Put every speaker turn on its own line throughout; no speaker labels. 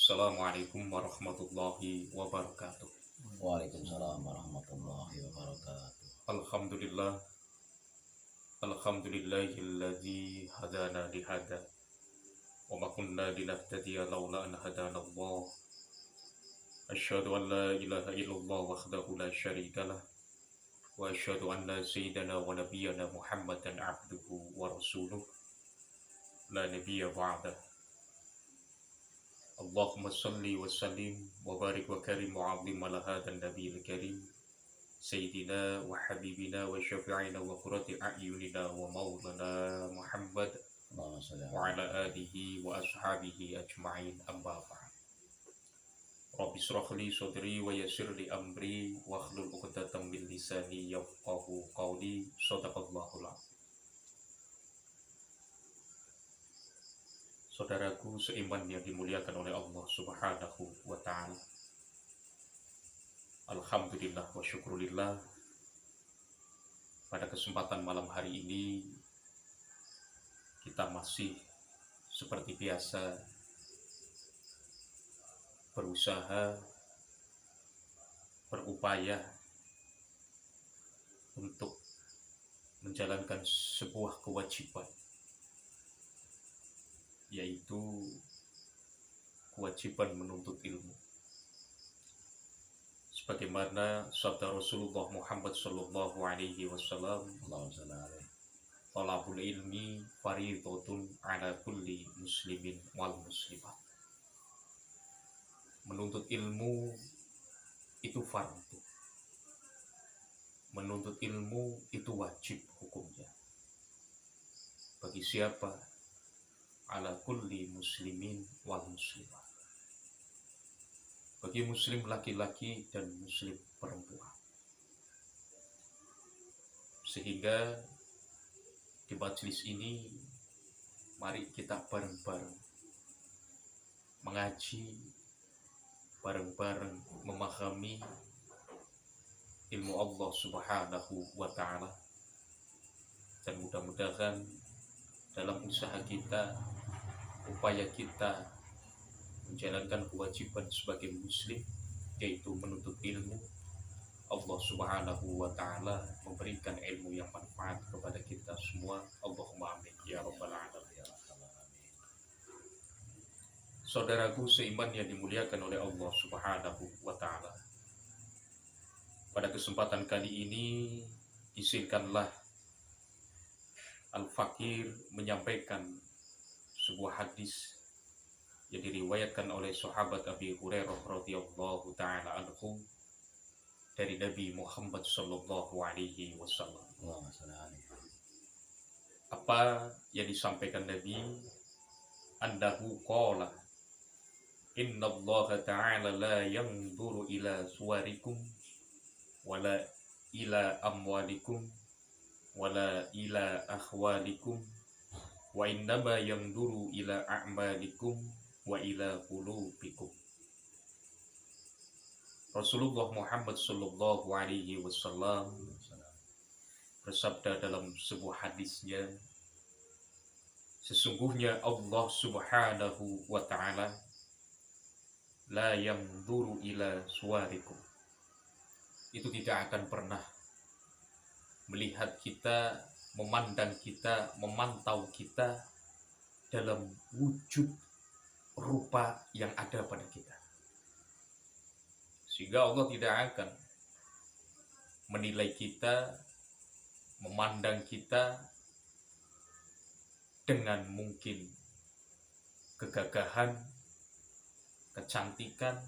Assalamualaikum warahmatullahi wabarakatuh.
Waalaikumsalam warahmatullahi wabarakatuh.
Alhamdulillah, alhamdulillahilladzi hadana lihada wa ma kunna linahtadiya laula an hadana Allah. Asyhadu an la ilaha illallah wahdahu la syarika lah wa asyhadu anna sayyidana wa nabiyyana Muhammadan abduhu wa rasuluh la nabiyya ba'dah. Allahumma salli wa sallim wa barik wa karim wa 'azzim ala hadan nabiyil karim Sayyidina wa habibina wa syafi'ina wa qurrati a'yunina wa maulana Muhammad
Allahumma shalli
wa
ala
ala alihi wa ashabihi ajma'in amma ba'd. Rabbi shrah li sadri wa yassir li amri wa hlul 'uqdatam min lisani yafqahu qawli. Shadaqallahul azim. Saudaraku seiman yang dimuliakan oleh Allah Subhanahu wa taala. Alhamdulillah wa syukurillah, pada kesempatan malam hari ini kita masih seperti biasa berusaha, berupaya untuk menjalankan sebuah kewajiban, yaitu kewajiban menuntut ilmu. Sebagaimana sabda Rasulullah Muhammad sallallahu alaihi wasallam,
Allahumma shalli alaihi.
talabul ilmi fardhatun ala kulli muslimin wal muslimat. Menuntut ilmu itu fardu. Menuntut ilmu itu wajib hukumnya. Bagi siapa? Ala kulli muslimin wal muslimat. Bagi muslim laki-laki dan muslim perempuan. Sehingga di majelis ini mari kita bareng-bareng mengaji, bareng-bareng memahami ilmu Allah Subhanahu wa taala, dan mudah-mudahan dalam usaha kita, upaya kita menjalankan kewajiban sebagai muslim, yaitu menuntut ilmu, Allah Subhanahu wa taala memberikan ilmu yang manfaat kepada kita semua. Allahumma amin ya rabbal alamin. Saudaraku seiman yang dimuliakan oleh Allah Subhanahu wa taala, pada kesempatan kali ini izinkanlah Al-Fakir menyampaikan sebuah hadis yang diriwayatkan oleh sahabat Abi Hurairah radhiyallahu taala anhu dari Nabi Muhammad sallallahu alaihi wasallam.
Allahumma shalli alaihi.
Apa yang disampaikan Nabi? Annahu qala, inna Allah ta'ala la yanzuru ila suwarikum wala ila amwalikum wala ila akhwalikum wa innama yanzuru ila a'malikum wa ila qulubikum. Rasulullah Muhammad sallallahu alaihi wasallam bersabda dalam sebuah hadisnya, sesungguhnya Allah Subhanahu wa taala la yanzuru ila suwarikum, itu tidak akan pernah melihat kita, memandang kita, memantau kita dalam wujud rupa yang ada pada kita. Sehingga Allah tidak akan menilai kita, memandang kita dengan mungkin kegagahan, kecantikan,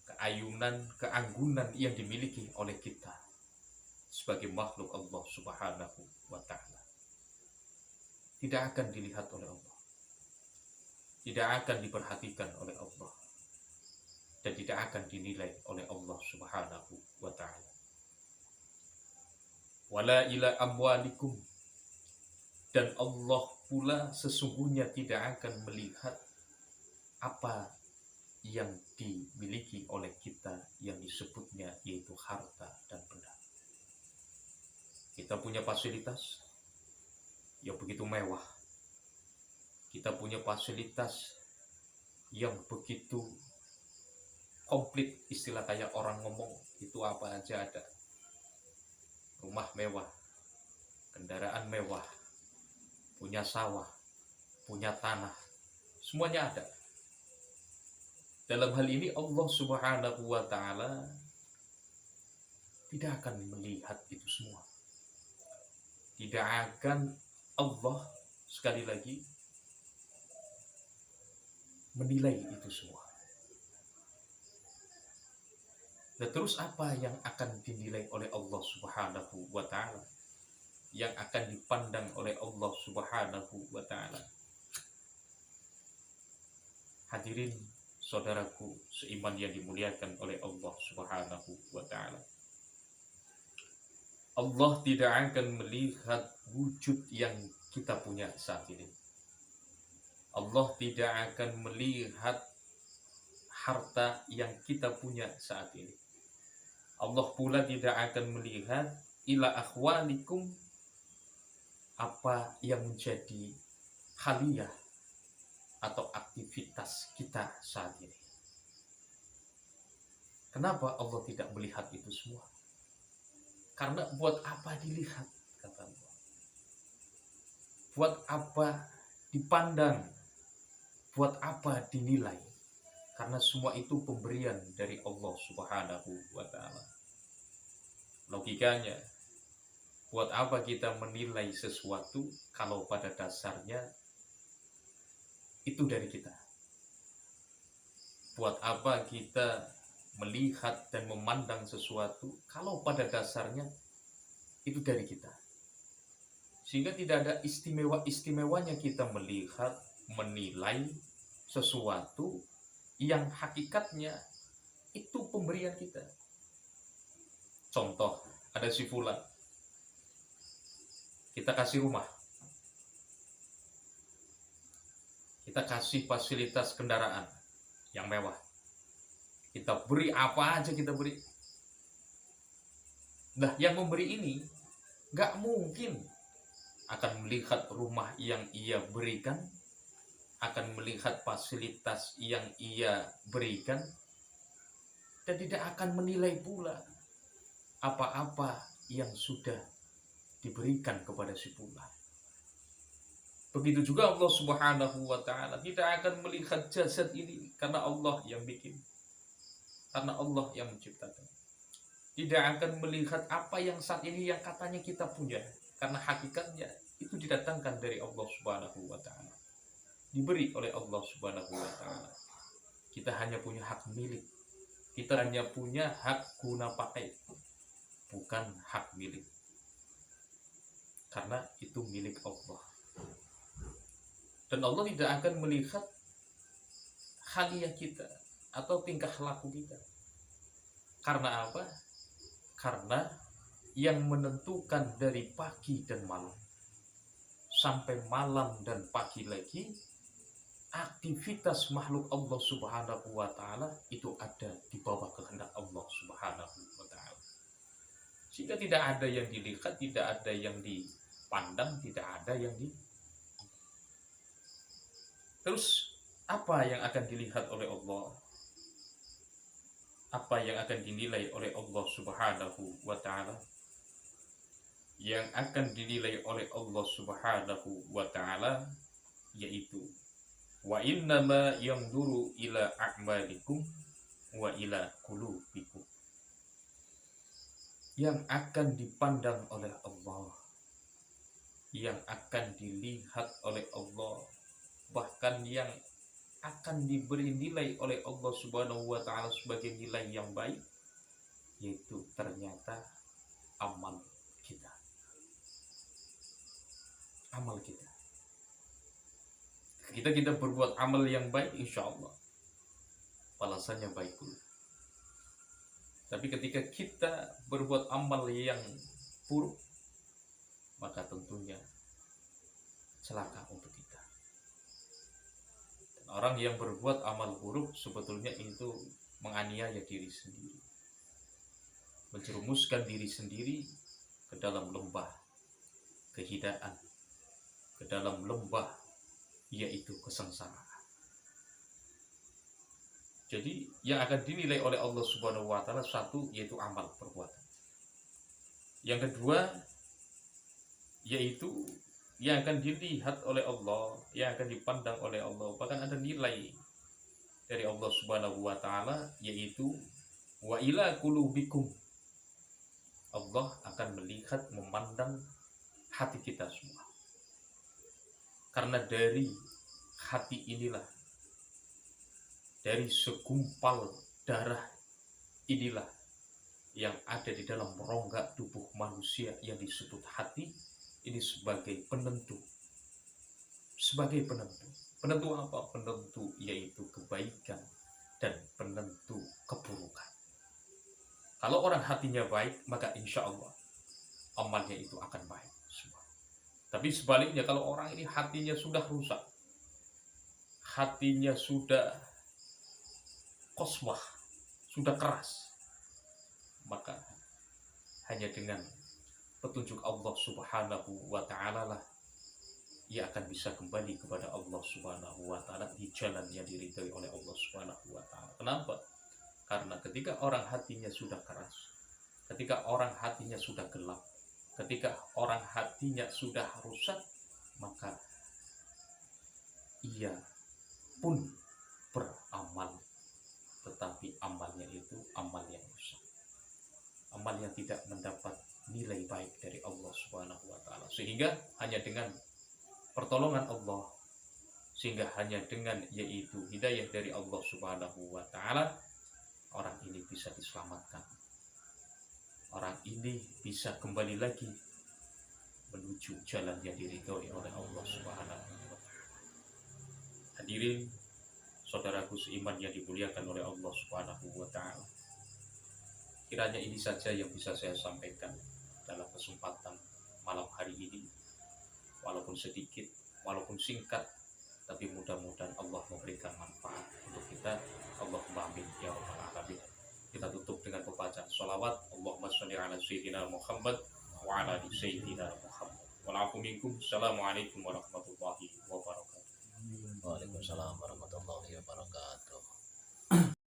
keayunan, keanggunan yang dimiliki oleh kita sebagai makhluk Allah Subhanahu wa ta'ala. Tidak akan dilihat oleh Allah, tidak akan diperhatikan oleh Allah, dan tidak akan dinilai oleh Allah Subhanahu wa ta'ala. Wala ila amwalikum, dan Allah pula sesungguhnya tidak akan melihat apa yang dimiliki oleh kita yang disebutnya yaitu harta dan benda. Kita punya fasilitas yang begitu mewah, kita punya fasilitas yang begitu komplit, istilah kayak orang ngomong itu apa aja ada. Rumah mewah, kendaraan mewah, punya sawah, punya tanah, semuanya ada. Dalam hal ini Allah Subhanahu wa Ta'ala tidak akan melihat itu semua. Tidak akan Allah, sekali lagi, menilai itu semua. Dan terus apa yang akan dinilai oleh Allah Subhanahu wa Ta'ala, yang akan dipandang oleh Allah Subhanahu wa Ta'ala? Hadirin saudaraku seiman yang dimuliakan oleh Allah Subhanahu wa Ta'ala, Allah tidak akan melihat wujud yang kita punya saat ini. Allah tidak akan melihat harta yang kita punya saat ini. Allah pula tidak akan melihat ila akhwalikum, apa yang menjadi haliyah atau aktivitas kita saat ini. Kenapa Allah tidak melihat itu semua? Karena buat apa dilihat, kata Allah. Buat apa dipandang? Buat apa dinilai? Karena semua itu pemberian dari Allah Subhanahu wa Ta'ala. Logikanya, buat apa kita menilai sesuatu kalau pada dasarnya itu dari kita? Buat apa kita melihat dan memandang sesuatu kalau pada dasarnya itu dari kita? Sehingga tidak ada istimewa-istimewanya kita melihat, menilai sesuatu yang hakikatnya itu pemberian kita. Contoh, ada si fulan, kita kasih rumah, kita kasih fasilitas kendaraan yang mewah, kita beri apa aja kita beri. Nah, yang memberi ini gak mungkin akan melihat rumah yang ia berikan, akan melihat fasilitas yang ia berikan, dan tidak akan menilai pula apa-apa yang sudah diberikan kepada si fulan. Begitu juga Allah Subhanahu wa Ta'ala tidak akan melihat jasad ini, karena Allah yang bikin, karena Allah yang menciptakan. Tidak akan melihat apa yang saat ini yang katanya kita punya, karena hakikatnya itu didatangkan dari Allah Subhanahu wa Ta'ala, diberi oleh Allah Subhanahu wa Ta'ala. Kita hanya punya hak milik, kita hanya punya hak guna pakai, bukan hak milik, karena itu milik Allah. Dan Allah tidak akan melihat haliyah kita atau tingkah laku kita. Karena apa? Karena yang menentukan dari pagi dan malam sampai malam dan pagi lagi, aktivitas makhluk Allah Subhanahu wa Ta'ala itu ada di bawah kehendak Allah Subhanahu wa Ta'ala. Sehingga tidak ada yang dilihat, tidak ada yang dipandang, tidak ada yang Terus apa yang akan dilihat oleh Allah? Apa yang akan dinilai oleh Allah Subhanahu wa Ta'ala? Yang akan dinilai oleh Allah Subhanahu wa Ta'ala yaitu wa innama yanzuru ila a'malikum wa ila qulubikum. Yang akan dipandang oleh Allah, yang akan dilihat oleh Allah, bahkan yang akan diberi nilai oleh Allah Subhanahu wa Ta'ala sebagai nilai yang baik, yaitu ternyata amal kita. Amal kita. Kita berbuat amal yang baik, insya Allah balasannya baik pula. Tapi ketika kita berbuat amal yang buruk, maka tentunya celaka untuk kita. Orang yang berbuat amal buruk sebetulnya itu menganiaya diri sendiri, menjerumuskan diri sendiri ke dalam lembah kehinaan, ke dalam lembah yaitu kesengsaraan. Jadi yang akan dinilai oleh Allah Subhanahu wa taala satu yaitu amal perbuatan. Yang kedua yaitu yang akan dilihat oleh Allah, yang akan dipandang oleh Allah, bahkan ada nilai dari Allah Subhanahu wa taala yaitu wa ila qulubikum. Allah akan melihat, memandang hati kita semua. Karena dari hati inilah, dari segumpal darah inilah yang ada di dalam rongga tubuh manusia yang disebut hati ini sebagai penentu. Sebagai penentu. Penentu apa? Penentu yaitu kebaikan dan penentu keburukan. Kalau orang hatinya baik, maka insya Allah amalnya itu akan baik semua. Tapi sebaliknya kalau orang ini hatinya sudah rusak, hatinya sudah koswah, sudah keras, maka hanya dengan petunjuk Allah Subhanahu wa taala lah ia akan bisa kembali kepada Allah Subhanahu wa taala di jalan yang diridhai oleh Allah Subhanahu wa taala. Kenapa? Karena ketika orang hatinya sudah keras, ketika orang hatinya sudah gelap, ketika orang hatinya sudah rusak, maka ia pun beramal, tetapi amalnya itu amal yang rusak, amal yang tidak mendapat nilai baik dari Allah Subhanahu wa taala. Sehingga hanya dengan pertolongan Allah, sehingga hanya dengan yaitu hidayah dari Allah Subhanahu wa taala, orang ini bisa diselamatkan. Orang ini bisa kembali lagi menuju jalan yang diridhoi oleh Allah Subhanahu wa taala. Hadirin saudaraku seiman yang dimuliakan oleh Allah Subhanahu wa taala. Kiranya ini saja yang bisa saya sampaikan dalam kesempatan malam hari ini. Walaupun sedikit, walaupun singkat, tapi mudah-mudahan Allah memberikan manfaat untuk kita. Allahumma amin ya rabbal alamin. Kita tutup dengan pembacaan sholawat. Allahumma sholli ala sayyidina Muhammad wa ala ali sayyidina Muhammad. Wa'alaikum minkum. Assalamualaikum warahmatullahi wabarakatuh.
Waalaikumsalam warahmatullahi wabarakatuh.